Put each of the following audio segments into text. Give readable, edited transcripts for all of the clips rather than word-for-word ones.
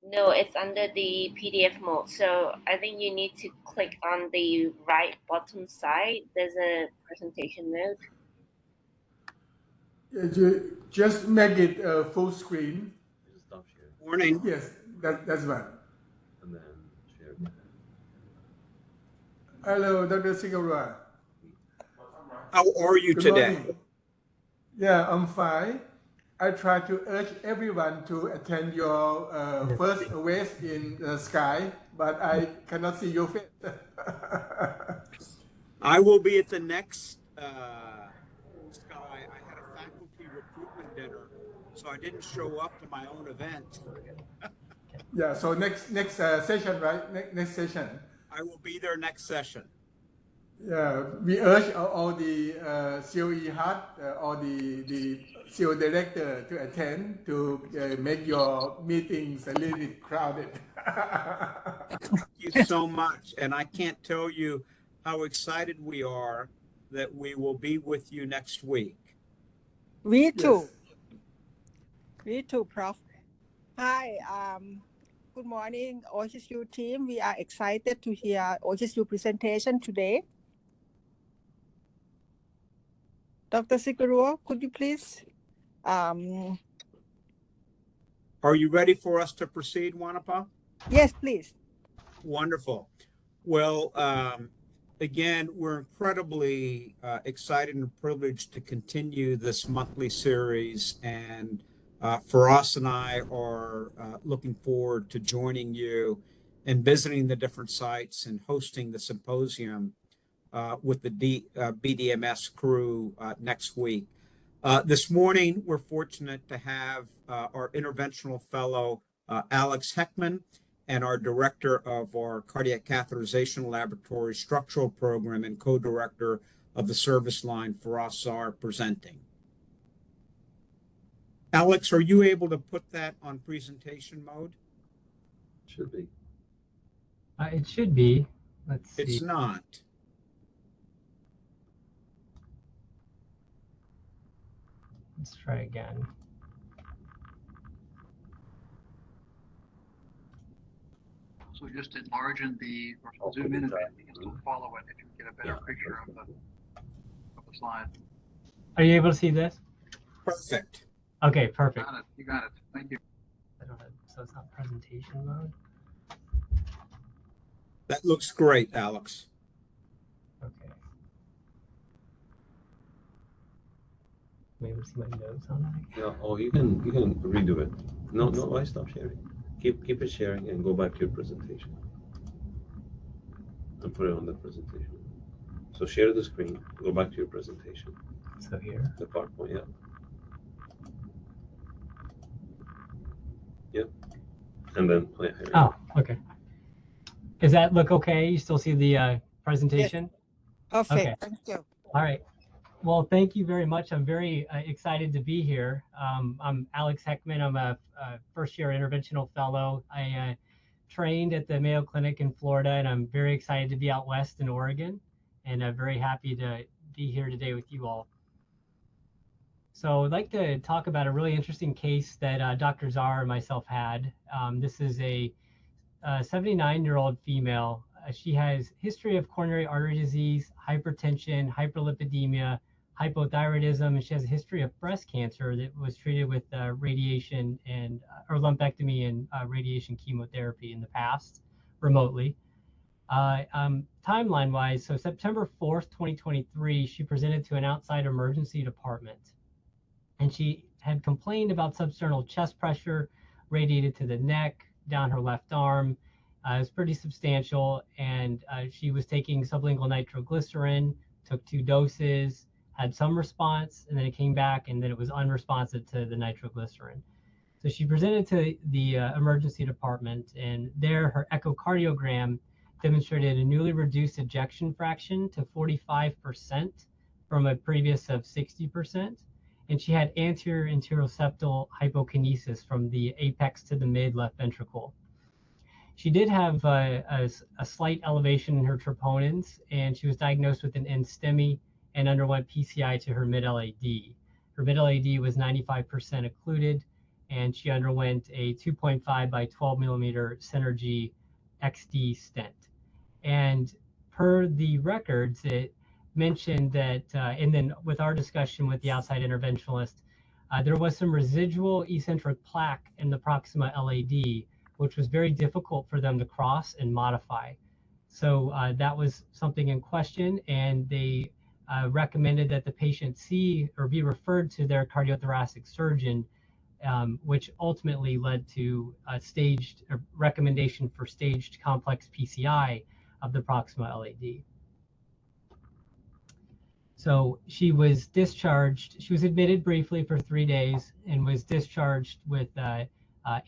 No, it's under the PDF mode. So I think you need to click on the right bottom side. There's a presentation mode. Just make it full screen. Just stop sharing. Morning. Yes, that's right. And then share again. Hello, Dr. Sigurd. How are you Good today? morning. Yeah, I'm fine. I try to urge everyone to attend your first Waves in the Sky, but I cannot see your face. I will be at the next Sky. I had a faculty recruitment dinner, so I didn't show up to my own event. Yeah, so next session, right? Next session. I will be there next session. Yeah, we urge all the COE Heart, all the CO director to attend to make your meetings a little bit crowded. Thank you so much. And I can't tell you how excited we are that we will be with you next week. We too. Yes. We too, Prof. Hi, good morning, OHSU team. We are excited to hear OHSU presentation today. Dr. Siguro, could you please? Are you ready for us to proceed, Wanapa? Yes, please. Wonderful. Well, again, we're incredibly excited and privileged to continue this monthly series. And Faraz and I are looking forward to joining you and visiting the different sites and hosting the symposium with the BDMS crew next week. This morning, we're fortunate to have our interventional fellow, Alex Heckman, and our director of our cardiac catheterization laboratory structural program and co-director of the service line, Faraz Sar, presenting. Alex, are you able to put that on presentation mode? Should be. It should be. Let's see. It's not. Let's try again. So just enlarge the, or zoom in a bit, you can still follow it if you get a better picture of the slide. Are you able to see this? Perfect. Okay, perfect. Got it. You got it. Thank you. I don't have, so it's not presentation mode. That looks great, Alex. Okay. Am I able to see my notes on that? Yeah. Oh, you can redo it. No, why stop sharing? Keep it sharing and go back to your presentation and put it on the presentation. So share the screen. Go back to your presentation. So here. The PowerPoint, yeah. Yep. And then play. Oh, okay. Does that look okay? You still see the presentation? Yes. Perfect. Okay. Thank you. All right. Well, thank you very much. I'm very excited to be here. I'm Alex Heckman. I'm a first-year interventional fellow. I trained at the Mayo Clinic in Florida, and I'm very excited to be out west in Oregon, and I'm very happy to be here today with you all. So I'd like to talk about a really interesting case that Dr. Zar and myself had. This is a 79-year-old female. She has history of coronary artery disease, hypertension, hyperlipidemia, hypothyroidism, and she has a history of breast cancer that was treated with radiation and or lumpectomy and radiation chemotherapy in the past remotely. Timeline-wise, so September 4th, 2023, she presented to an outside emergency department, and she had complained about substernal chest pressure radiated to the neck, down her left arm. It was pretty substantial, and she was taking sublingual nitroglycerin, took 2 doses, had some response, and then it came back, and then it was unresponsive to the nitroglycerin. So she presented to the emergency department, and there her echocardiogram demonstrated a newly reduced ejection fraction to 45% from a previous of 60%. And she had anterior interoceptal hypokinesis from the apex to the mid left ventricle. She did have a slight elevation in her troponins, and she was diagnosed with an NSTEMI and underwent PCI to her mid-LAD. Her mid-LAD was 95% occluded, and she underwent a 2.5 by 12 millimeter Synergy XD stent. And per the records, it mentioned that, and then with our discussion with the outside interventionalist, there was some residual eccentric plaque in the proxima LAD, which was very difficult for them to cross and modify. So that was something in question, and they recommended that the patient see or be referred to their cardiothoracic surgeon, which ultimately led to a recommendation for staged complex PCI of the proxima LAD. So she was discharged. She was admitted briefly for 3 days and was discharged with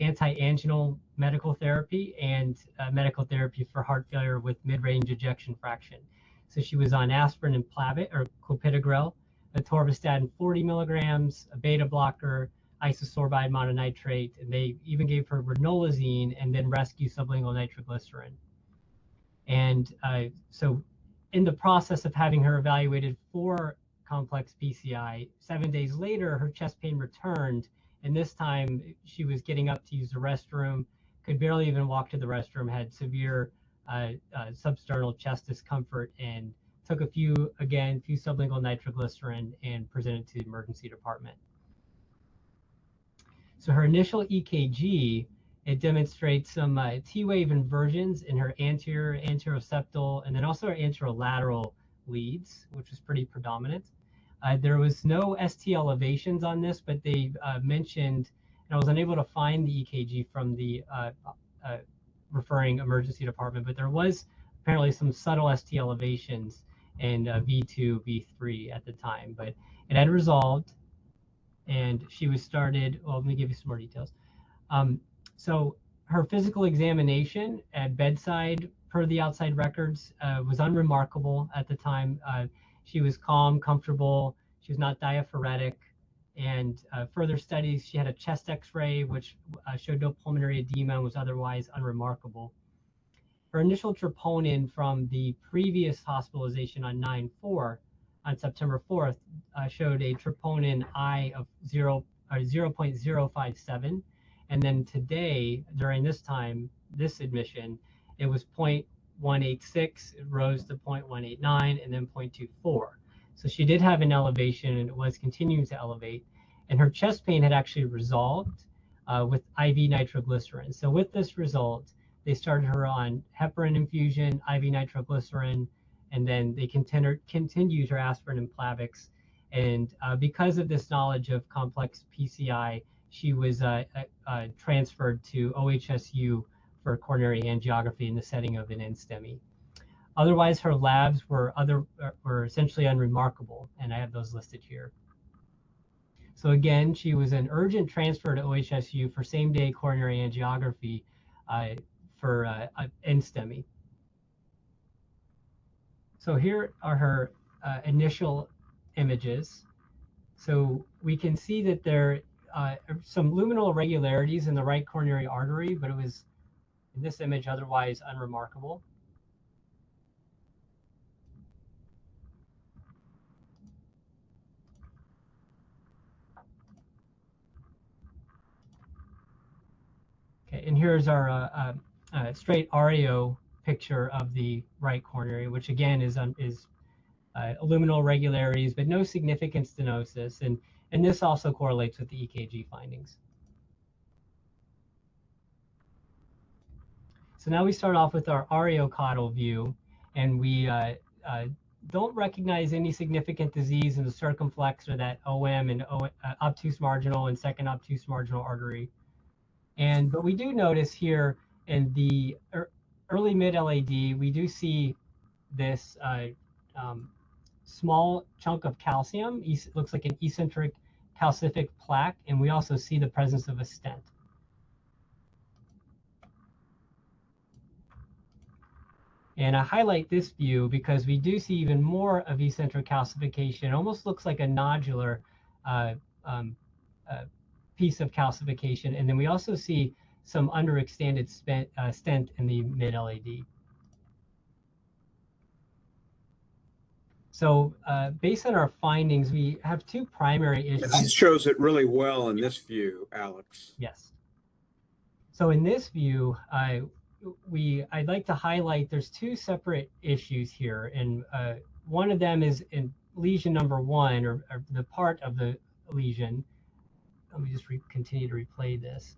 anti-anginal medical therapy and medical therapy for heart failure with mid-range ejection fraction. So she was on aspirin and clopidogrel, atorvastatin 40 milligrams, a beta blocker, isosorbide mononitrate, and they even gave her ranolazine and then rescue sublingual nitroglycerin. And so in the process of having her evaluated for complex PCI, 7 days later, her chest pain returned. And this time she was getting up to use the restroom, could barely even walk to the restroom, had severe substernal chest discomfort, and took a few sublingual nitroglycerin and presented to the emergency department. So her initial EKG, it demonstrates some T-wave inversions in her anteroseptal, and then also her anterolateral leads, which was pretty predominant. There was no ST elevations on this, but they mentioned, and I was unable to find the EKG from the referring emergency department, but there was apparently some subtle ST elevations in V2, V3 at the time, but it had resolved, and she was started. Well, let me give you some more details. So her physical examination at bedside, per the outside records, was unremarkable at the time. She was calm, comfortable. She was not diaphoretic. And further studies, she had a chest X-ray, which showed no pulmonary edema and was otherwise unremarkable. Her initial troponin from the previous hospitalization on 9/4, on September 4th, showed a troponin I of 0.057. And then today, during this time, this admission, it was 0.186, it rose to 0.189, and then 0.24. So she did have an elevation, and it was continuing to elevate. And her chest pain had actually resolved with IV nitroglycerin. So with this result, they started her on heparin infusion, IV nitroglycerin, and then they continued her aspirin and Plavix. And because of this knowledge of complex PCI, she was transferred to OHSU for coronary angiography in the setting of an NSTEMI. Otherwise, her labs were essentially unremarkable, and I have those listed here. So again, she was an urgent transfer to OHSU for same-day coronary angiography for NSTEMI. So here are her initial images. So we can see that there are some luminal irregularities in the right coronary artery, but it was, in this image, otherwise unremarkable. Okay, and here's our straight REO picture of the right coronary, which again is luminal irregularities, but no significant stenosis, and this also correlates with the EKG findings. So now we start off with our areocaudal view, and we don't recognize any significant disease in the circumflex or that OM and obtuse marginal and second obtuse marginal artery. But we do notice here in the early mid LAD, we do see this small chunk of calcium. It looks like an eccentric calcific plaque, and we also see the presence of a stent. And I highlight this view because we do see even more of eccentric calcification. It almost looks like a nodular piece of calcification. And then we also see some underextended stent in the mid-LAD. So based on our findings, we have two primary issues. This shows it really well in this view, Alex. Yes. So in this view, I'd like to highlight there's two separate issues here, and one of them is in lesion number 1, or the part of the lesion. Let me just continue to replay this.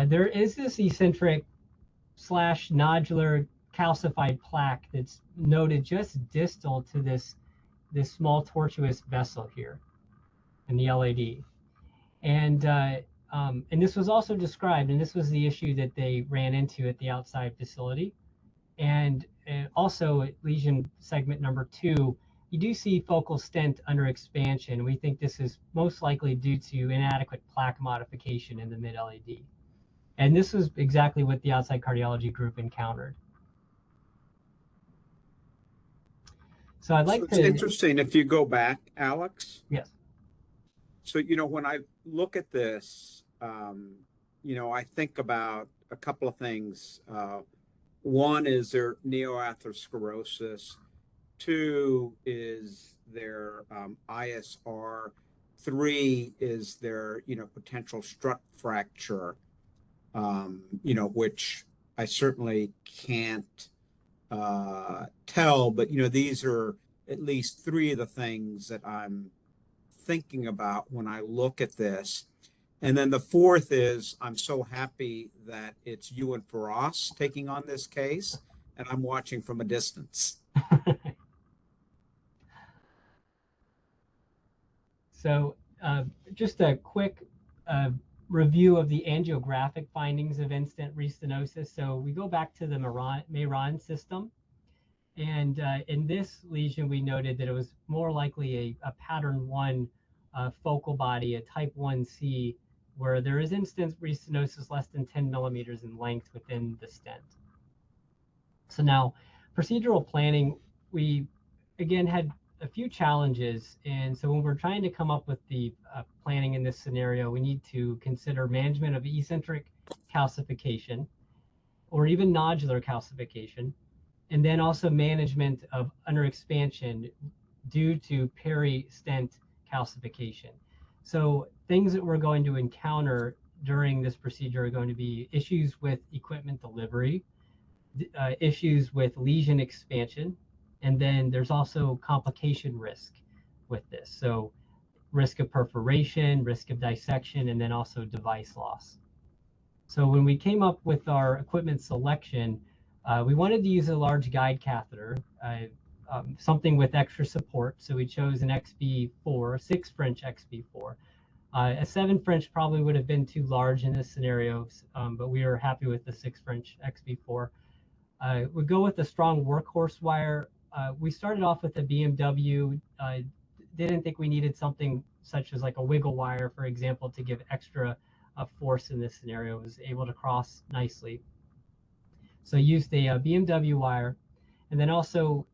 There is this eccentric / nodular calcified plaque that's noted just distal to this small tortuous vessel here in the LAD. And this was also described, and this was the issue that they ran into at the outside facility. And also at lesion segment number 2, you do see focal stent under expansion. We think this is most likely due to inadequate plaque modification in the mid-LAD. And this was exactly what the outside cardiology group encountered. So I'd like to... It's interesting if you go back, Alex. Yes. So, when I look at this, I think about a couple of things. One is their neoatherosclerosis. 2 is their ISR. 3 is their, potential strut fracture, which I certainly can't tell, but, these are at least 3 of the things that I'm thinking about when I look at this. And then the 4th is I'm so happy that it's you and Faraz taking on this case, and I'm watching from a distance. So just a quick review of the angiographic findings of in-stent restenosis. So we go back to the Mayron system. And in this lesion, we noted that it was more likely a pattern 1 focal body, a type 1C, where there is in-stent restenosis less than 10 millimeters in length within the stent. So now, procedural planning, we again had a few challenges. And so when we're trying to come up with the planning in this scenario, we need to consider management of eccentric calcification or even nodular calcification, and then also management of underexpansion due to peri-stent calcification. So things that we're going to encounter during this procedure are going to be issues with equipment delivery, issues with lesion expansion, and then there's also complication risk with this. So risk of perforation, risk of dissection, and then also device loss. So when we came up with our equipment selection, we wanted to use a large guide catheter, something with extra support. So we chose an XB4, 6 French XB4. A 7 French probably would have been too large in this scenario, but we were happy with the 6 French XB4. We go with a strong workhorse wire. We started off with a BMW. Didn't think we needed something such as like a wiggle wire, for example, to give extra force in this scenario. It was able to cross nicely. So used a BMW wire, and then also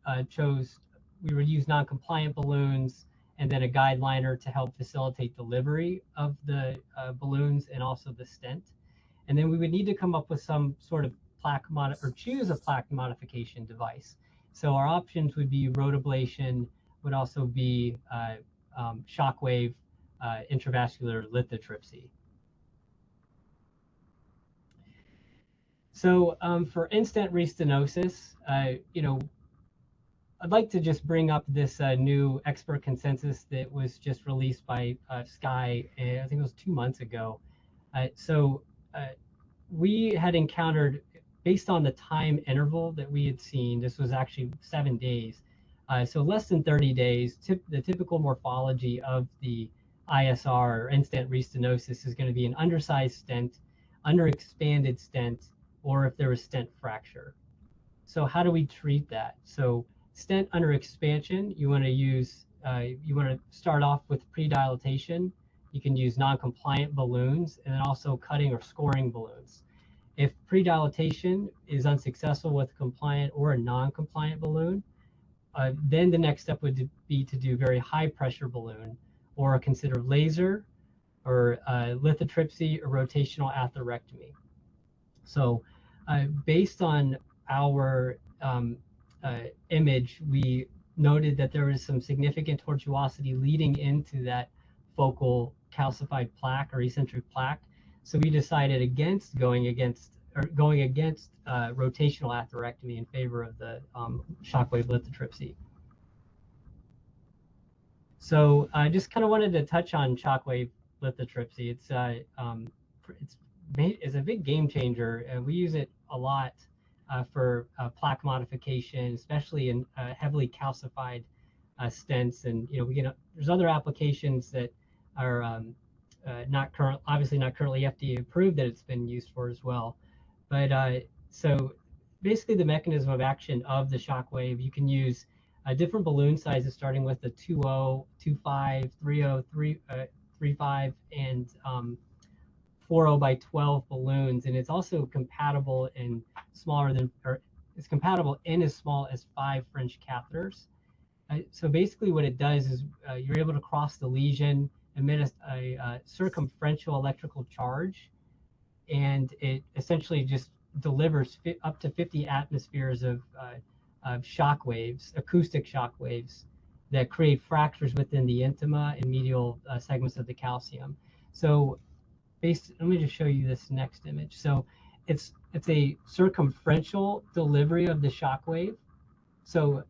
we would use non-compliant balloons and then a guide liner to help facilitate delivery of the balloons and also the stent. And then we would need to come up with some sort of choose a plaque modification device. So our options would be rotablation, would also be shockwave, intravascular lithotripsy. So for in-stent restenosis, I'd like to just bring up this new expert consensus that was just released by Sky, I think it was 2 months ago. We had encountered, based on the time interval that we had seen, this was actually 7 days. So less than 30 days, the typical morphology of the ISR, or in-stent restenosis, is going to be an undersized stent, underexpanded stent, or if there was stent fracture. So how do we treat that? So stent under expansion, you want to start off with pre-dilatation. You can use non-compliant balloons and then also cutting or scoring balloons. If pre-dilatation is unsuccessful with a compliant or a non-compliant balloon, then the next step would be to do very high pressure balloon, or consider laser or lithotripsy or rotational atherectomy. So based on our image, we noted that there was some significant tortuosity leading into that focal calcified plaque or eccentric plaque. So we decided against going against rotational atherectomy in favor of the shockwave lithotripsy. So I just kind of wanted to touch on shockwave lithotripsy. It's a big game changer, and we use it a lot for plaque modification, especially in heavily calcified stents. And there's other applications that are obviously not currently FDA approved that it's been used for as well. But so basically, the mechanism of action of the shockwave, you can use different balloon sizes, starting with the 2.0, 2.5, 3.0, 3.5, and 4.0 by 12 balloons, and it's also compatible in it's compatible in as small as 5 French catheters. So basically, what it does is you're able to cross the lesion, emit a circumferential electrical charge, and it essentially just delivers up to 50 atmospheres of shock waves, acoustic shock waves, that create fractures within the intima and medial segments of the calcium. So let me just show you this next image. So it's a circumferential delivery of the shock wave. So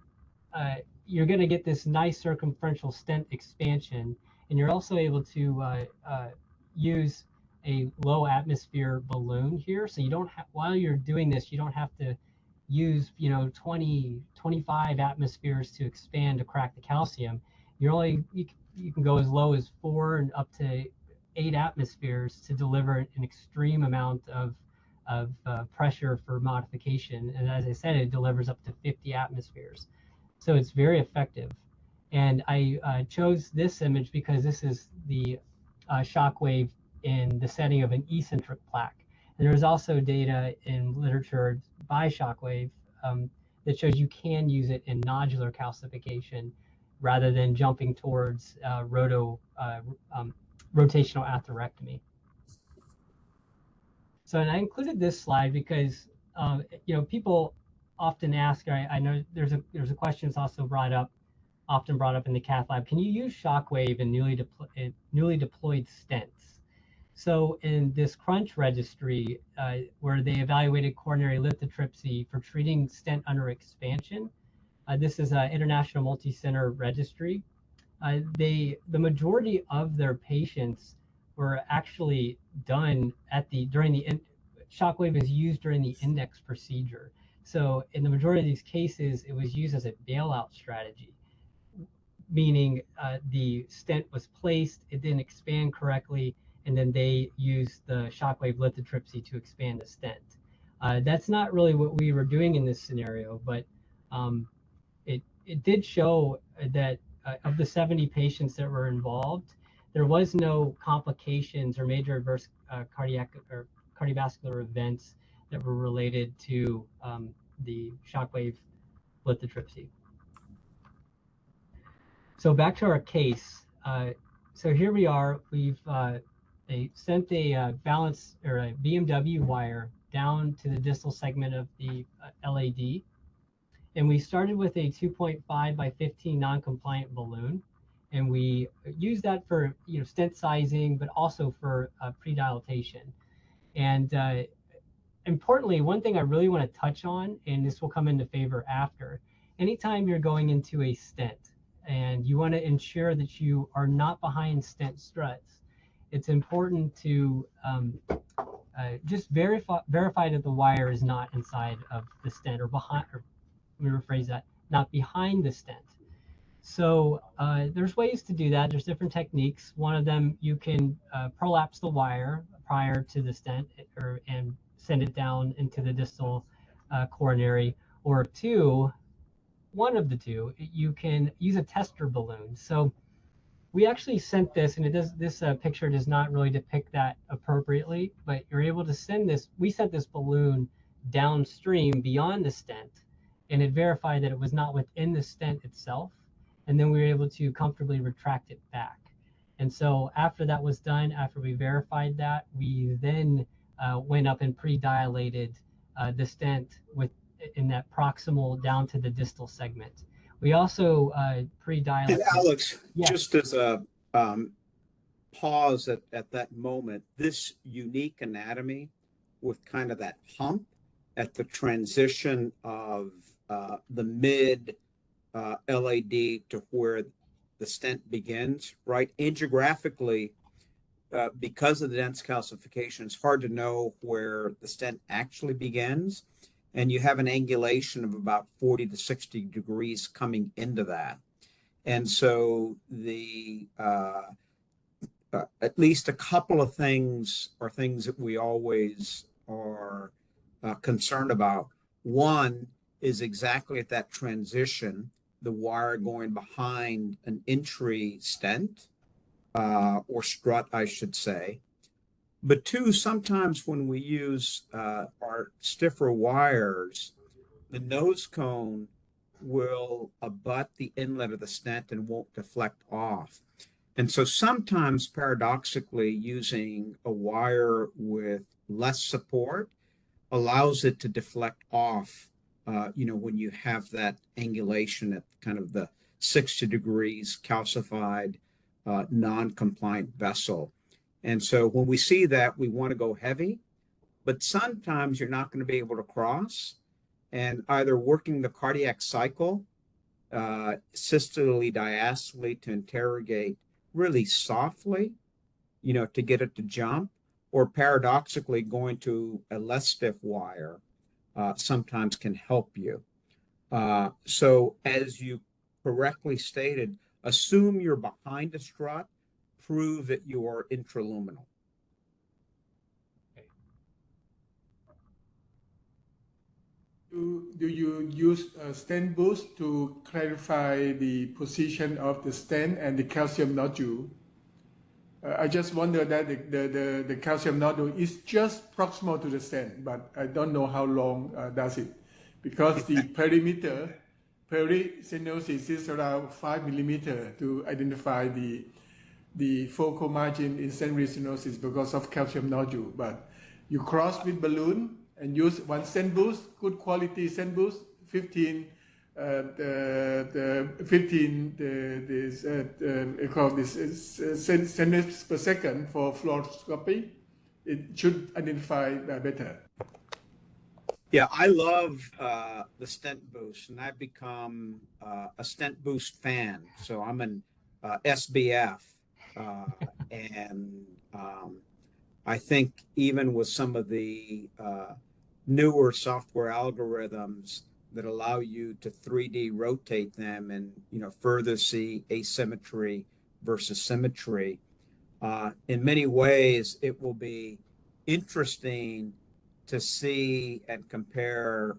you're going to get this nice circumferential stent expansion, and you're also able to use a low atmosphere balloon here. So you don't have, while you're doing this, you don't have to use 20, 25 atmospheres to expand to crack the calcium. You can go as low as 4 and up to 8 atmospheres to deliver an extreme amount of pressure for modification. And as I said, it delivers up to 50 atmospheres. So it's very effective. And I chose this image because this is the shock wave in the setting of an eccentric plaque. And there's also data in literature by shockwave that shows you can use it in nodular calcification rather than jumping towards rotational atherectomy. So, and I included this slide because people often ask. I know there's a question that's also often brought up in the cath lab. Can you use shockwave in newly deployed stents? So in this Crunch registry, where they evaluated coronary lithotripsy for treating stent under expansion, this is an international multi-center registry. The majority of their patients were actually done shockwave is used during the index procedure. So in the majority of these cases, it was used as a bailout strategy, meaning the stent was placed, it didn't expand correctly, and then they used the shockwave lithotripsy to expand the stent. That's not really what we were doing in this scenario, but it did show that of the 70 patients that were involved, there was no complications or major adverse cardiac or cardiovascular events that were related to the shockwave lithotripsy. So back to our case. So here we are. They sent a balance or a BMW wire down to the distal segment of the LAD. And we started with a 2.5 by 15 non-compliant balloon. And we used that for stent sizing, but also for pre-dilatation. And importantly, one thing I really want to touch on, and this will come into favor after, anytime you're going into a stent and you want to ensure that you are not behind stent struts, it's important to just verify that the wire is not inside of the stent or behind, or let me rephrase that, not behind the stent. So there's ways to do that. There's different techniques. One of them, you can prolapse the wire prior to the stent and send it down into the distal coronary, or one of the two, you can use a tester balloon. So we actually sent this, and this picture does not really depict that appropriately, but you're able to send this. We sent this balloon downstream beyond the stent, and it verified that it was not within the stent itself. And then we were able to comfortably retract it back. And so after that was done, after we verified that, we then went up and pre-dilated the stent in that proximal down to the distal segment. We also And pre-dilate. Alex, Yes. just as a pause at that moment, this unique anatomy with kind of that hump at the transition of the mid LAD to where the stent begins, right? Angiographically, because of the dense calcification, it's hard to know where the stent actually begins. And you have an angulation of about 40 to 60 degrees coming into that. And so at least a couple of things are things that we always are concerned about. One is exactly at that transition, the wire going behind an entry stent or strut, I should say. But two, sometimes when we use our stiffer wires, the nose cone will abut the inlet of the stent and won't deflect off. And so sometimes paradoxically using a wire with less support allows it to deflect off, when you have that angulation at kind of the 60 degrees calcified, non-compliant vessel. And so when we see that, we want to go heavy, but sometimes you're not going to be able to cross. And either working the cardiac cycle, systole, diastole to interrogate really softly, to get it to jump, or paradoxically going to a less stiff wire sometimes can help you. So as you correctly stated, assume you're behind a strut, prove that you are intraluminal. Do you use a stent boost to clarify the position of the stent and the calcium nodule? I just wonder that the calcium nodule is just proximal to the stent, but I don't know how long does it, because the perimeter peristenosis is around 5 millimeter to identify the focal margin in stent restenosis because of calcium nodule. But you cross with balloon and use one stent boost, good quality stent boost, 15 centimeters per second for fluoroscopy. It should identify better. Yeah, I love the stent boost, and I've become a stent boost fan. So I'm an SBF, and I think even with some of the newer software algorithms that allow you to 3D rotate them and further see asymmetry versus symmetry, in many ways it will be interesting to see and compare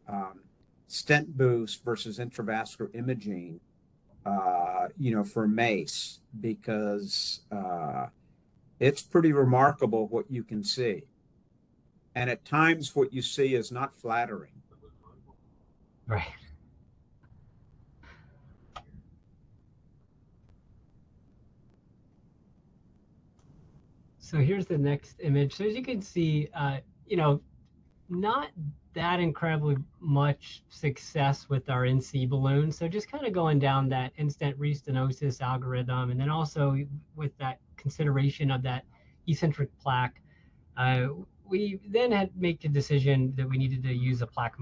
stent boost versus intravascular imaging, for MACE, because it's pretty remarkable what you can see. And at times what you see is not flattering. Right. So here's the next image. So as you can see, not that incredibly much success with our NC balloon. So just kind of going down that in-stent restenosis algorithm, and then also with that consideration of that eccentric plaque, we then had to make the decision that we needed to use a plaque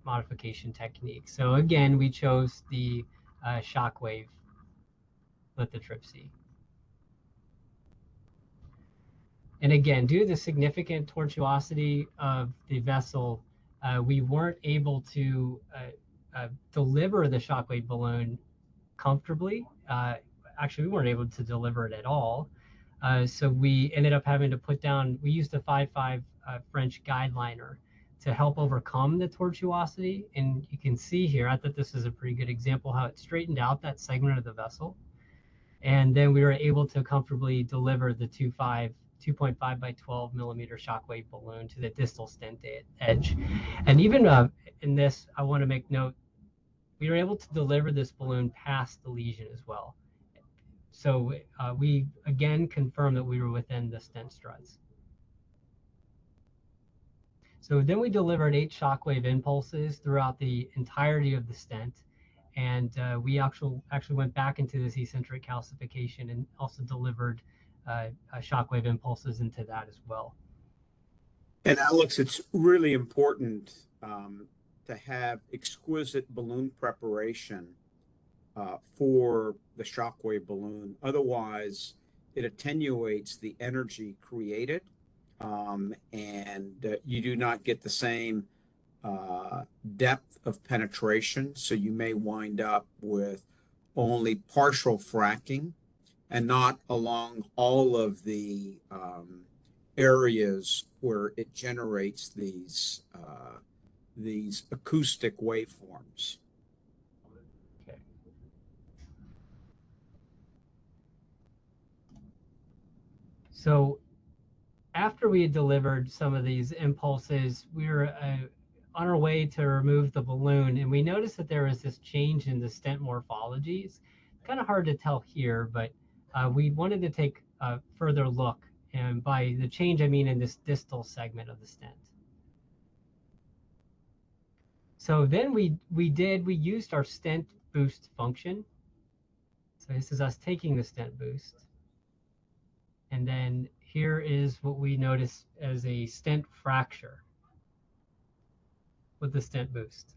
modification technique. So again, we chose the shockwave lithotripsy. And again, due to the significant tortuosity of the vessel, we weren't able to deliver the shockwave balloon comfortably. Actually, we weren't able to deliver it at all. So we ended up having to we used a 5.5 French guide liner to help overcome the tortuosity. And you can see here, I thought this is a pretty good example how it straightened out that segment of the vessel. And then we were able to comfortably deliver the 2.5 by 12 millimeter shockwave balloon to the distal stent edge. And even in this, I want to make note, we were able to deliver this balloon past the lesion as well. So we again confirmed that we were within the stent struts. So then we delivered 8 shockwave impulses throughout the entirety of the stent. And we actually went back into this eccentric calcification and also delivered shockwave impulses into that as well. And Alex, it's really important to have exquisite balloon preparation for the shockwave balloon. Otherwise, it attenuates the energy created, and you do not get the same depth of penetration. So you may wind up with only partial fracking and not along all of the areas where it generates these acoustic waveforms. Okay. So after we had delivered some of these impulses, we were on our way to remove the balloon, and we noticed that there was this change in the stent morphologies. It's kind of hard to tell here, but we wanted to take a further look. And by the change, I mean in this distal segment of the stent. So then we used our stent boost function. So this is us taking the stent boost. And then here is what we notice as a stent fracture with the stent boost.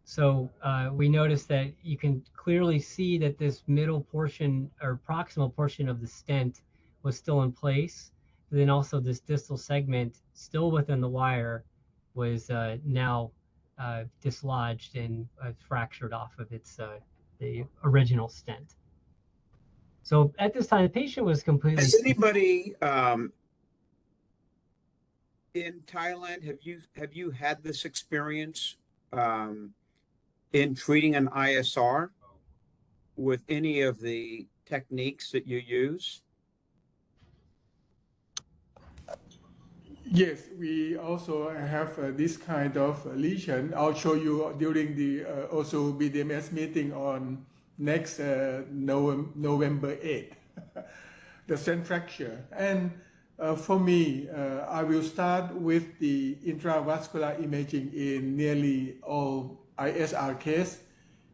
So we notice that you can clearly see that this middle portion or proximal portion of the stent was still in place. And then also this distal segment still within the wire was now dislodged and fractured off of its the original stent. So at this time, the patient was completely. Has anybody in Thailand, have you had this experience in treating an ISR with any of the techniques that you use? Yes, we also have this kind of lesion. I'll show you during the also BDMS meeting on next November 8th, the stent fracture. And for me, I will start with the intravascular imaging in nearly all ISR cases,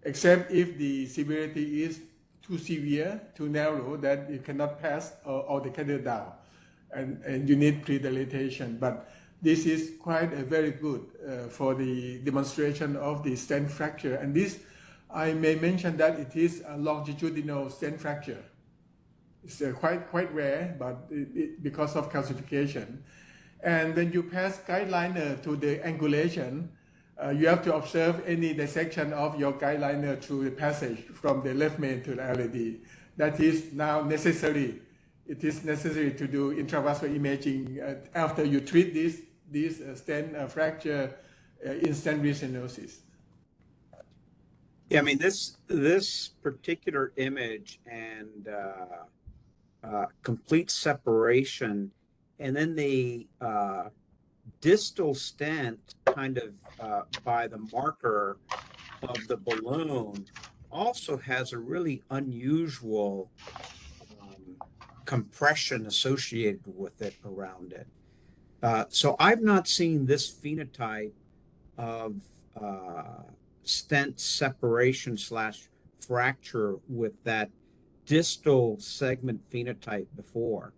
except if the severity is too severe, too narrow, that you cannot pass altogether down. And you need pre-dilatation, but this is quite very good for the demonstration of the stent fracture. And this, I may mention that it is a longitudinal stent fracture. It's quite rare, but because of calcification. And when you pass guide liner to the angulation, you have to observe any dissection of your guide liner through the passage from the left main to the LAD. That is now necessary. It is necessary to do intravascular imaging after you treat this stent fracture in stent restenosis. Yeah, I mean this particular image and complete separation, and then the distal stent kind of by the marker of the balloon also has a really unusual compression associated with it around it. So I've not seen this phenotype of stent separation / fracture with that distal segment phenotype before.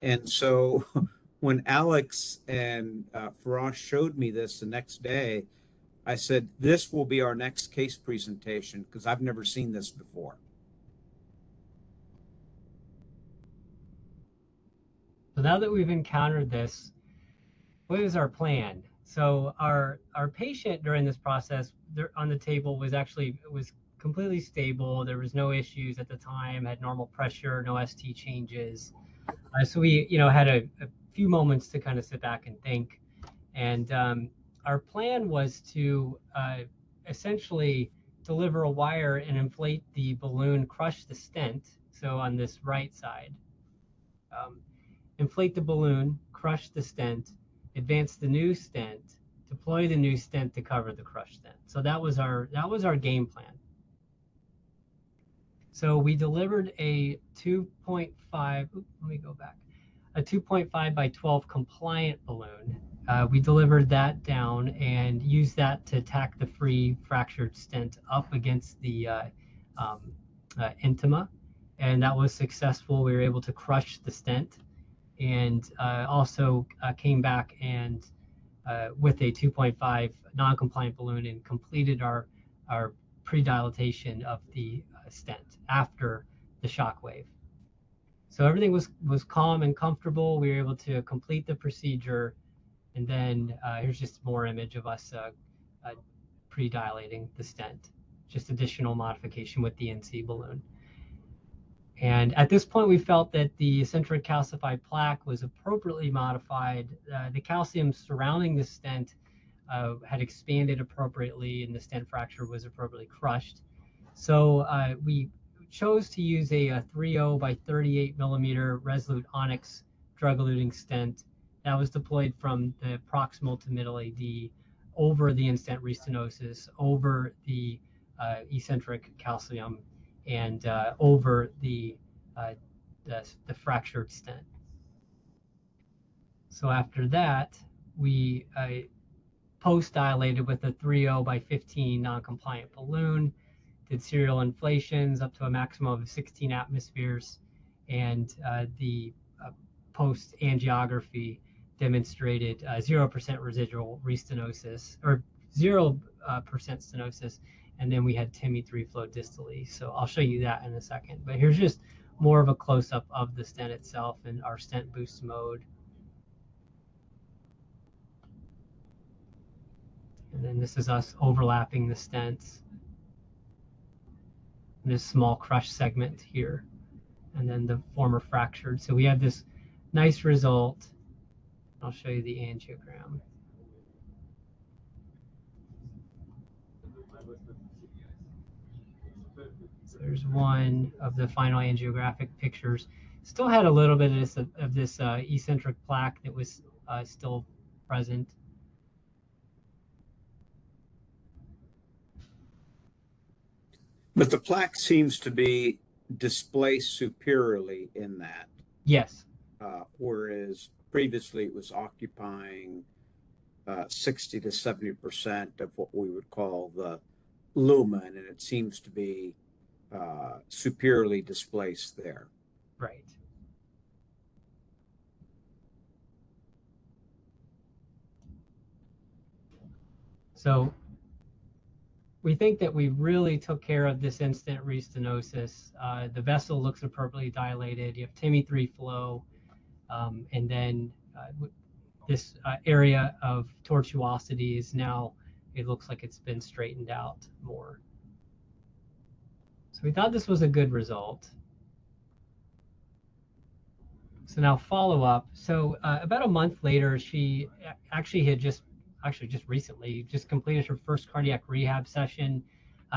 And so when Alex and Faraz showed me this the next day, I said, this will be our next case presentation because I've never seen this before. So now that we've encountered this, what is our plan? So our patient during this process on the table was completely stable. There was no issues at the time, had normal pressure, no ST changes. So we, had a few moments to kind of sit back and think. And our plan was to essentially deliver a wire and inflate the balloon, crush the stent. So on this right side, inflate the balloon, crush the stent, advance the new stent, deploy the new stent to cover the crushed stent. So that was our game plan. So we delivered a 2.5, let me go back, a 2.5 by 12 compliant balloon we delivered that down and used that to tack the free fractured stent up against the intima, and that was successful. We were able to crush the stent, and also came back and with a 2.5 non-compliant balloon and completed our pre-dilatation of the stent after the shock wave. So everything was calm and comfortable. We were able to complete the procedure, and then here's just more image of us pre-dilating the stent, just additional modification with the NC balloon. And at this point, we felt that the eccentric calcified plaque was appropriately modified. The calcium surrounding the stent had expanded appropriately, and the stent fracture was appropriately crushed. So we chose to use a 3.0 by 38 millimeter Resolute Onyx drug-eluting stent that was deployed from the proximal to middle AD over the in-stent restenosis, over the eccentric calcium, and over the fractured stent. So after that, we post-dilated with a 3.0 by 15 non-compliant balloon, did serial inflations up to a maximum of 16 atmospheres, and the post-angiography demonstrated 0% residual restenosis, or 0% stenosis, and then we had TIMI 3 flow distally. So I'll show you that in a second. But here's just more of a close-up of the stent itself in our stent boost mode. And then this is us overlapping the stents. And this small crush segment here, and then the former fractured. So we have this nice result. I'll show you the angiogram. So there's one of the final angiographic pictures. Still had a little bit of this eccentric plaque that was still present. But the plaque seems to be displaced superiorly in that. Yes. Whereas previously it was occupying 60 to 70% of what we would call the lumen, and it seems to be superiorly displaced there. Right. So we think that we really took care of this in-stent restenosis. The vessel looks appropriately dilated. You have TIMI 3 flow, and then this area of tortuosity is now, it looks like it's been straightened out more. So we thought this was a good result. So now follow up. So about a month later, she actually had just recently completed her first cardiac rehab session.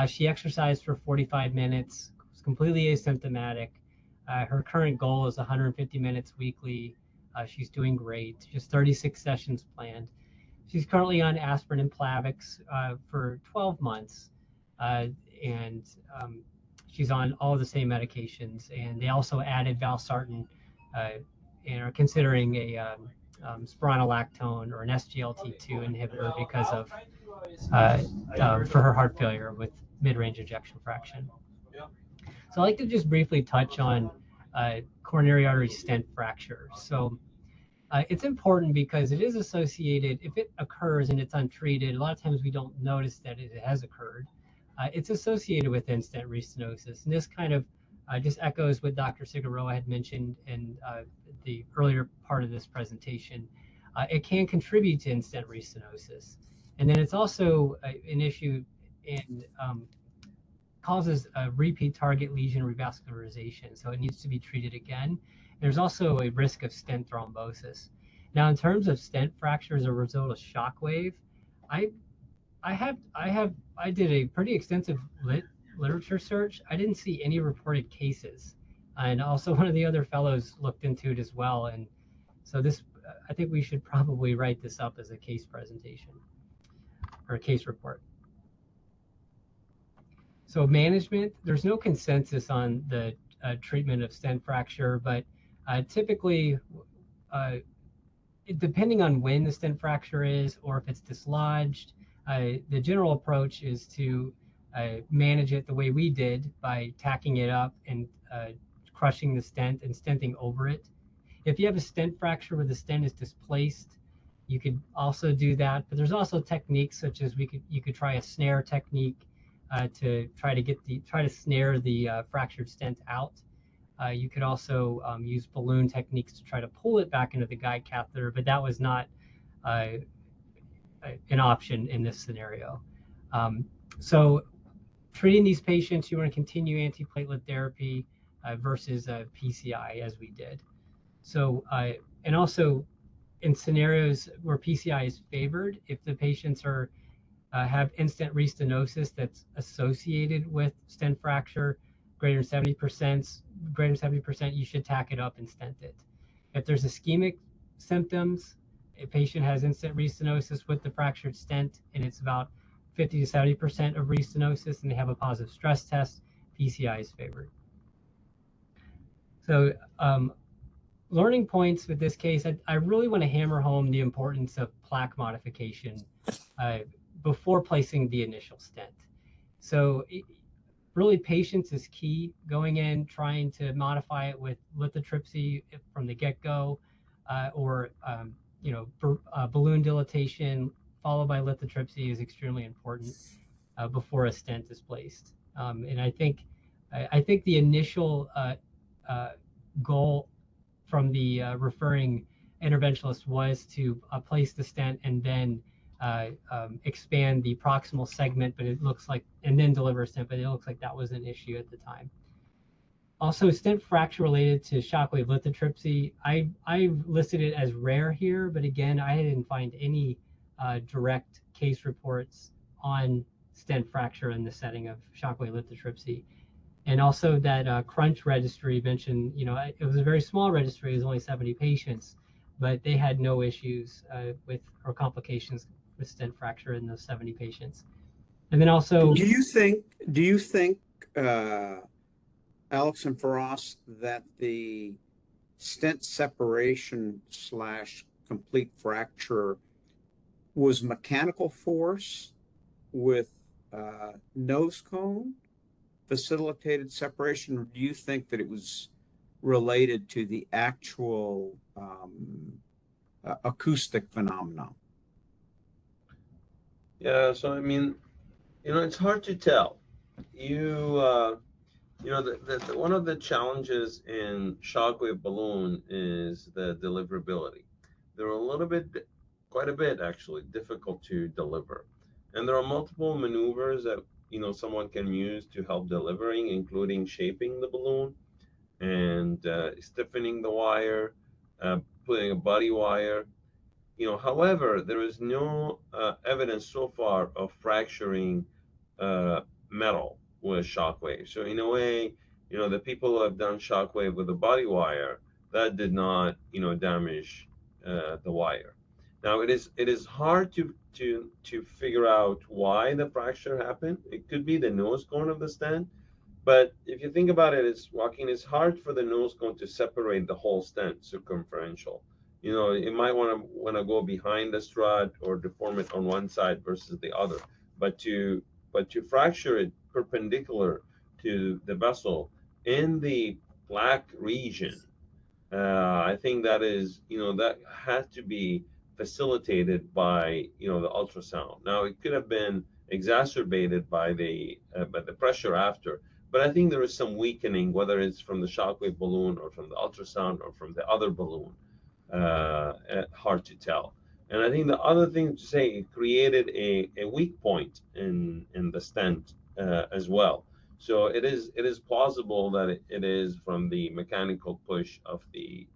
She exercised for 45 minutes, was completely asymptomatic. Her current goal is 150 minutes weekly. She's doing great, just 36 sessions planned. She's currently on aspirin and Plavix for 12 months. And she's on all the same medications. And they also added valsartan and are considering a spironolactone or an SGLT2 inhibitor because of for her heart failure with mid-range ejection fraction. So I'd like to just briefly touch on coronary artery stent fracture. So it's important because it is associated, if it occurs and it's untreated, a lot of times we don't notice that it has occurred. It's associated with in-stent restenosis. And this kind of just echoes what Dr. Figueroa had mentioned in the earlier part of this presentation. It can contribute to in-stent restenosis. And then it's also an issue and causes a repeat target lesion revascularization. So it needs to be treated again. There's also a risk of stent thrombosis. Now, in terms of stent fracture as a result of shock wave, I did a pretty extensive literature search. I didn't see any reported cases. And also one of the other fellows looked into it as well. And so this, I think we should probably write this up as a case presentation or a case report. So management, there's no consensus on the treatment of stent fracture, but typically depending on when the stent fracture is or if it's dislodged, the general approach is to manage it the way we did by tacking it up and crushing the stent and stenting over it. If you have a stent fracture where the stent is displaced, you could also do that. But there's also techniques such as you could try a snare technique to try to snare the fractured stent out. You could also use balloon techniques to try to pull it back into the guide catheter, but that was not an option in this scenario. So treating these patients, you want to continue antiplatelet therapy versus PCI as we did. So, and also in scenarios where PCI is favored, if the patients have in-stent restenosis that's associated with stent fracture, greater than 70%, you should tack it up and stent it. If there's ischemic symptoms, a patient has in-stent restenosis with the fractured stent, and it's about 50 to 70% of restenosis, and they have a positive stress test, PCI is favored. So learning points with this case, I really want to hammer home the importance of plaque modification before placing the initial stent. So really patience is key. Going in, trying to modify it with lithotripsy from the get-go, or balloon dilatation followed by lithotripsy is extremely important before a stent is placed. And I think the initial goal from the referring interventionalist was to place the stent and then expand the proximal segment, but it looks like, and then deliver a stent, but it looks like that was an issue at the time. Also, stent fracture related to shockwave lithotripsy, I've listed it as rare here, but again, I didn't find any direct case reports on stent fracture in the setting of shockwave lithotripsy. And also that Crunch registry mentioned, it was a very small registry, it was only 70 patients, but they had no issues or complications with stent fracture in those 70 patients. And then also, do you think, Alex and Faraz, that the stent separation / complete fracture was mechanical force with nose cone facilitated separation, or do you think that it was related to the actual acoustic phenomenon? Yeah, so I mean, it's hard to tell. One of the challenges in shockwave balloon is the deliverability. They're quite a bit actually, difficult to deliver. And there are multiple maneuvers that, someone can use to help delivering, including shaping the balloon and stiffening the wire, putting a body wire. However, there is no evidence so far of fracturing metal with shockwave. So in a way, the people who have done shockwave with a body wire, that did not, damage the wire. Now it is hard to figure out why the fracture happened. It could be the nose cone of the stent, but if you think about it, it's hard for the nose cone to separate the whole stent circumferential. It might want to go behind the strut or deform it on one side versus the other, but to fracture it perpendicular to the vessel in the plaque region, I think that is, that had to be facilitated by, the ultrasound. Now it could have been exacerbated by the pressure after, but I think there is some weakening, whether it's from the shockwave balloon or from the ultrasound or from the other balloon. Hard to tell. And I think the other thing to say, it created a weak point in the stent as well. So it is plausible that it is from the mechanical push of the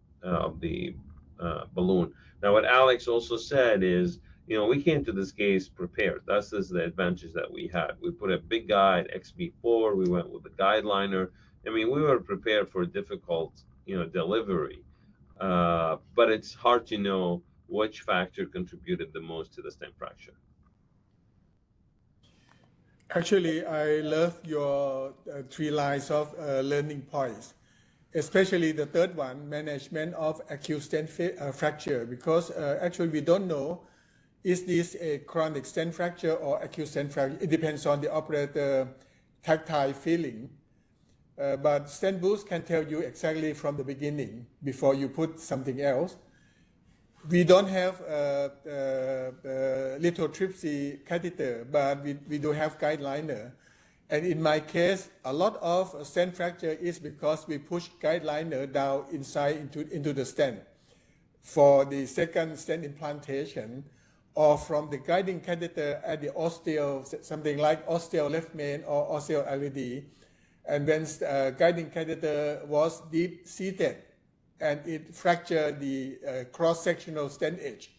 balloon. Now, what Alex also said is, we came to this case prepared. That's just the advantage that we had. We put a big guide, XB4. We went with the guide liner. I mean, we were prepared for a difficult, delivery. But it's hard to know which factor contributed the most to the stent fracture. Actually, I love your 3 lines of learning points. especially the third one, management of acute stent fracture, because actually we don't know, is this a chronic stent fracture or acute stent fracture? It depends on the operator tactile feeling. But stent boost can tell you exactly from the beginning before you put something else. We don't have lithotripsy catheter, but we do have guideliner. And in my case, a lot of stent fracture is because we push guideliner down inside into the stent for the second stent implantation, or from the guiding catheter at the osteo, something like osteo left main or osteo LED. And when guiding catheter was deep seated and it fractured the cross-sectional stent edge,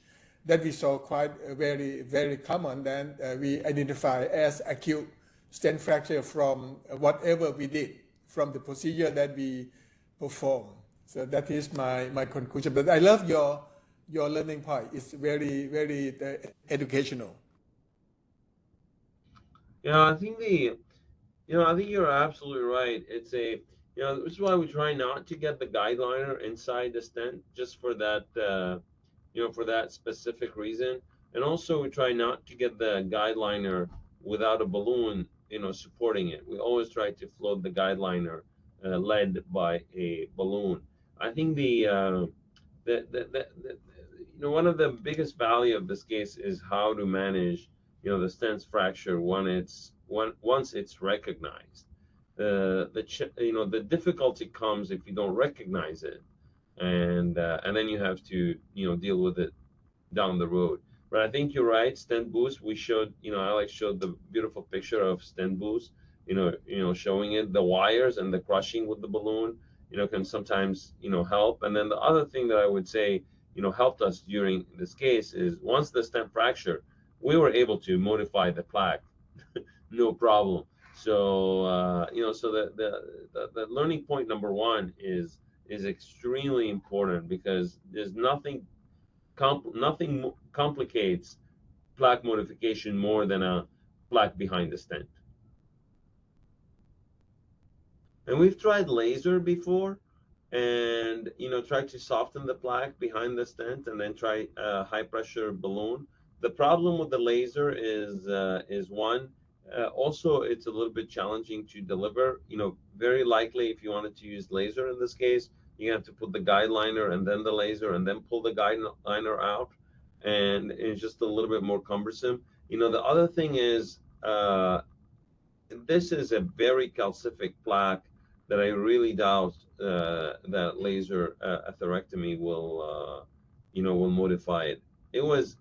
that we saw quite very, very common, then we identify as acute stent fracture from whatever we did, from the procedure that we perform. So that is my conclusion. But I love your learning point. It's very, very educational. Yeah, I think I think you're absolutely right. It's this is why we try not to get the guideliner inside the stent, just for that, for that specific reason. And also we try not to get the guideliner without a balloon, supporting it. We always try to float the guideliner led by a balloon. I think one of the biggest value of this case is how to manage, the stent's fracture once it's recognized. The difficulty comes if you don't recognize it, and then you have to deal with it down the road. But I think you're right. Stent boost. We showed, Alex showed the beautiful picture of stent boost. Showing it, the wires and the crushing with the balloon, can sometimes help. And then the other thing that I would say, helped us during this case is once the stent fracture, we were able to modify the plaque, no problem. So so the learning point number one is extremely important, because there's nothing complicates plaque modification more than a plaque behind the stent. And we've tried laser before, and tried to soften the plaque behind the stent, and then try a high pressure balloon. The problem with the laser is one, also it's a little bit challenging to deliver. Very likely if you wanted to use laser in this case, you have to put the guide liner and then the laser and then pull the guide liner out, and it's just a little bit more cumbersome. The other thing is, this is a very calcific plaque that I really doubt that laser atherectomy will modify it. It was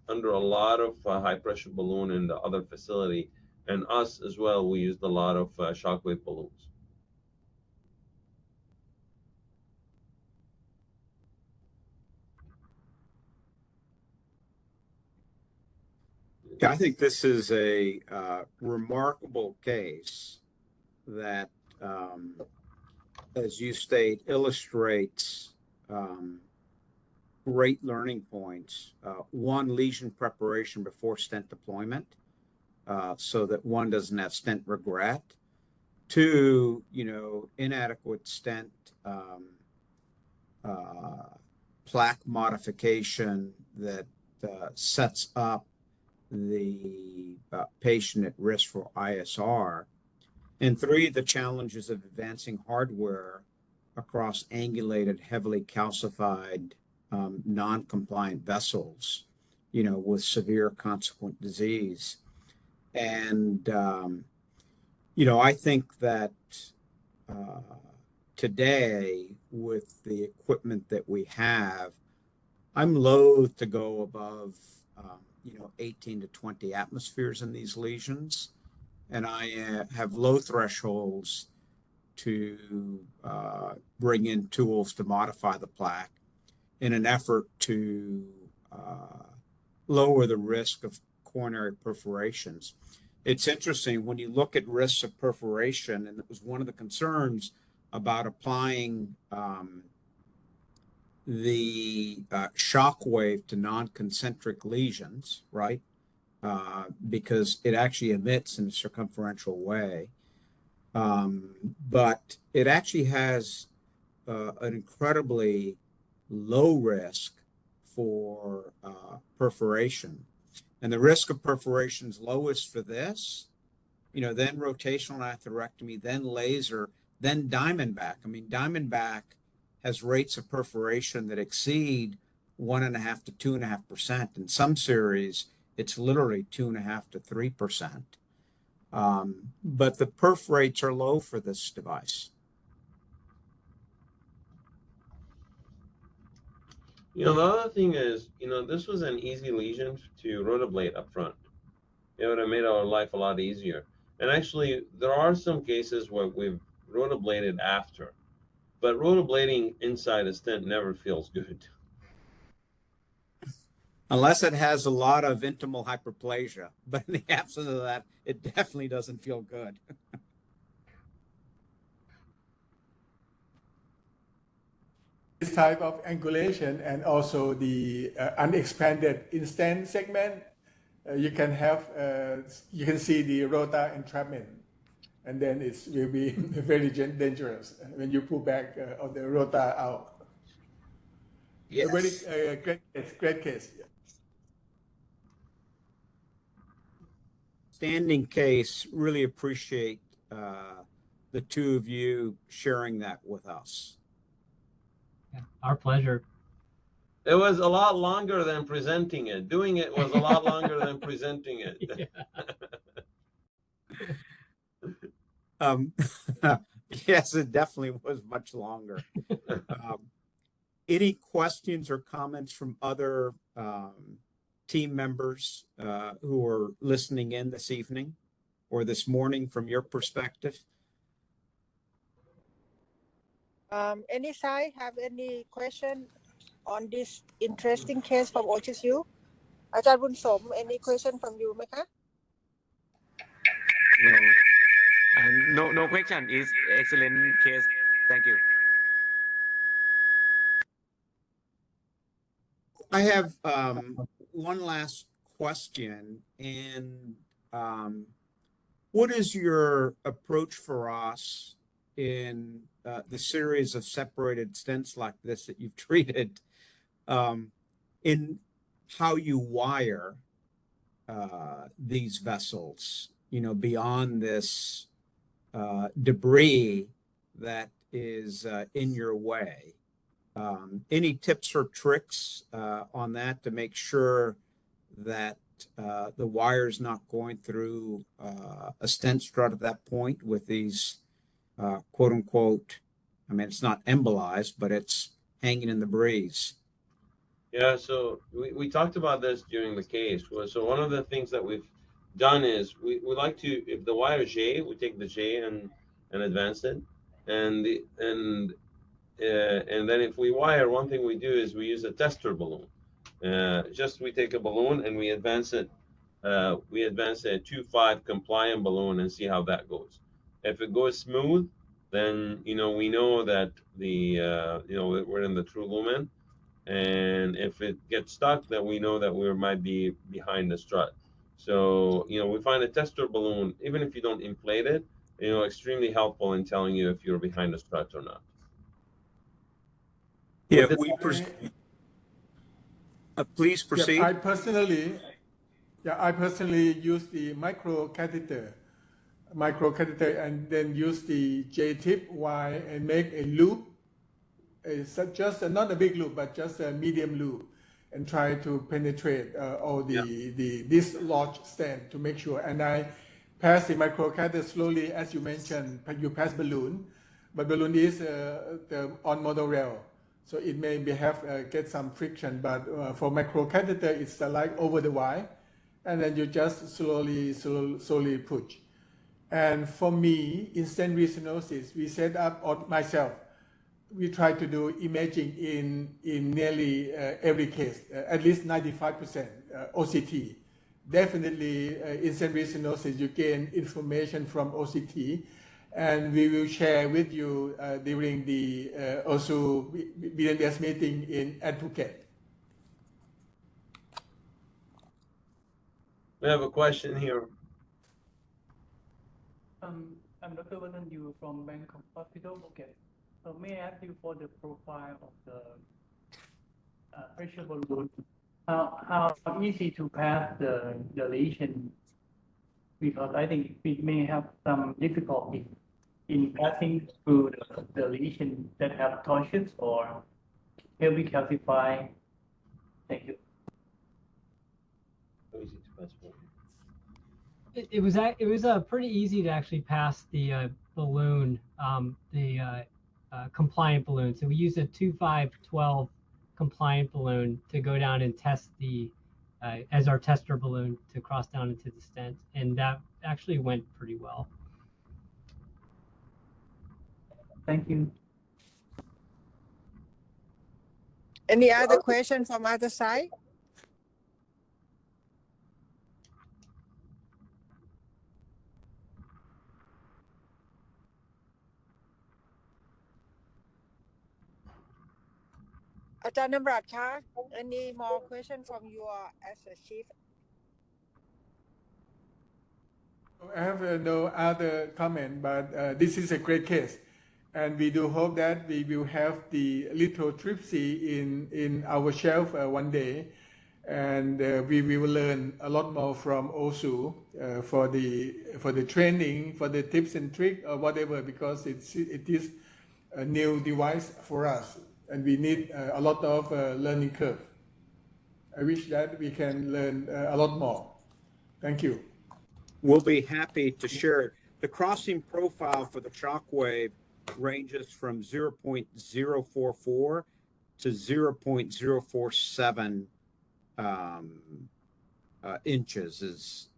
under a lot of high pressure balloon in the other facility, and us as well. We used a lot of shockwave balloons. Yeah, I think this is a remarkable case that, as you state, illustrates great learning points. One, lesion preparation before stent deployment, so that one doesn't have stent regret. Two, inadequate stent plaque modification that sets up the patient at risk for ISR. And three, the challenges of advancing hardware across angulated, heavily calcified, non-compliant vessels, with severe consequent disease. And, I think that today, with the equipment that we have, I'm loath to go above 18 to 20 atmospheres in these lesions. And I have low thresholds to bring in tools to modify the plaque in an effort to lower the risk of coronary perforations. It's interesting when you look at risks of perforation, and it was one of the concerns about applying the shock wave to non-concentric lesions, right? Because it actually emits in a circumferential way. But it actually has an incredibly low risk for perforation. And the risk of perforation is lowest for this, then rotational atherectomy, then laser, then Diamondback. I mean, Diamondback has rates of perforation that exceed 1.5 to 2.5%. In some series, it's literally 2.5 to 3%. But the perf rates are low for this device. The other thing is, this was an easy lesion to rotablate up front. It would have made our life a lot easier. And actually, there are some cases where we've rotablated after, but rotablating inside a stent never feels good. Unless it has a lot of intimal hyperplasia, but in the absence of that, it definitely doesn't feel good. This type of angulation and also the unexpanded in-stent segment, you can see the rota entrapment, and then it will be very dangerous when you pull back of the rota out. Yes. A very great case. Standing case. Really appreciate the two of you sharing that with us. Yeah, our pleasure. It was a lot longer than presenting it. Doing it was a lot longer than presenting it. Yes, it definitely was much longer. Any questions or comments from other team members who are listening in this evening or this morning from your perspective? Any side have any question on this interesting case from OHSU? อาจารย์บุญสม any question from you ไหมคะ? No question. Is excellent case. Thank you. I have one last question, and what is your approach for us in the series of separated stents like this that you've treated, in how you wire these vessels, beyond this debris that is in your way? Any tips or tricks on that to make sure that the wire's not going through a stent strut at that point with these quote unquote, I mean, it's not embolized, but it's hanging in the breeze? Yeah, so we talked about this during the case. So one of the things that we've done is we like to, if the wire is J, we take the J and advance it. And then if we wire, one thing we do is we use a tester balloon. We take a balloon and we advance it. We advance a 2.5 compliant balloon and see how that goes. If it goes smooth, then we know that we're in the true lumen. And if it gets stuck, then we know that we might be behind the strut. So we find a tester balloon, even if you don't inflate it, extremely helpful in telling you if you're behind the strut or not. Yeah, please proceed. Yeah, I personally use the micro catheter and then use the J-tip Y and make a loop. It's just not a big loop, but just a medium loop, and try to penetrate all this large stent to make sure. And I pass the microcatheter slowly, as you mentioned. You pass balloon, but balloon is on model rail, so it may get some friction. But for microcatheter, it's like over the Y, and then you just slowly push. And for me, in stent restenosis, we set up myself. We try to do imaging in nearly every case, at least 95% OCT. Definitely in stent restenosis, you gain information from OCT, and we will share with you during the OHSU BDMS meeting at Phuket. We have a question here. I'm Dr. Vanan Yu from Bangkok Hospital, Phuket. So may I ask you for the profile of the pressure balloon? How easy to pass the lesion? Because I think we may have some difficulty in passing through the lesion that have torsions or heavy calcify. Thank you. Easy to pass forward. It was pretty easy to actually pass the balloon, the compliant balloon. So we used a 2512 compliant balloon to go down and test the as our tester balloon to cross down into the stent, and that actually went pretty well. Thank you. Any other question from other side? Ajahn Namrat, any more question from your as a chief? I have no other comment, but this is a great case. And we do hope that we will have the lithotripsy in our shelf one day. And we will learn a lot more from OHSU for the training, for the tips and tricks or whatever, because it is a new device for us. And we need a lot of learning curve. I wish that we can learn a lot more. Thank you. We'll be happy to share it. The crossing profile for the shockwave ranges from 0.044 to 0.047 inches.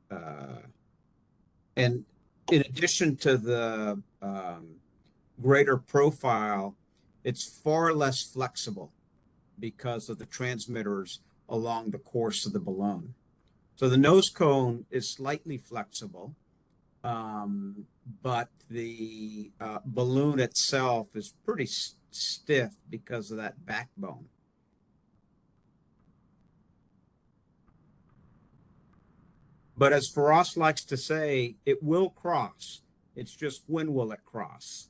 And in addition to the greater profile, it's far less flexible because of the transmitters along the course of the balloon. So the nose cone is slightly flexible, but the balloon itself is pretty stiff because of that backbone. But as Faraz likes to say, it will cross. It's just when will it cross?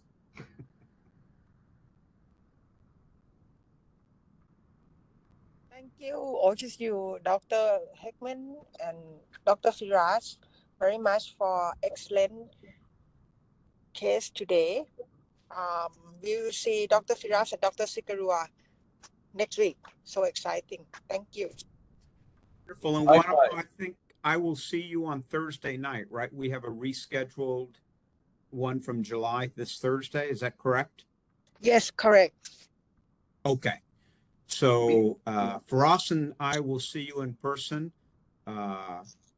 Thank you, OHSU, Dr. Heckman and Dr. Firas, very much for excellent case today. We will see Dr. Firas and Dr. Sikarua next week. So exciting. Thank you. Wonderful. And Wanako, I think I will see you on Thursday night, right? We have a rescheduled one from July this Thursday. Is that correct? Yes, correct. Okay. So Faraz and I will see you in person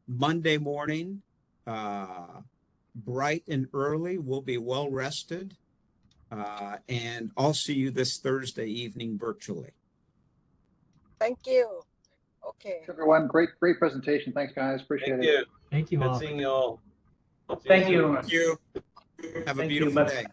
Monday morning, bright and early. We'll be well rested. And I'll see you this Thursday evening virtually. Thank you. Okay. Everyone, great presentation. Thanks, guys. Appreciate it. Thank you all. Good seeing you all. Thank you. Thank you. Have a beautiful day.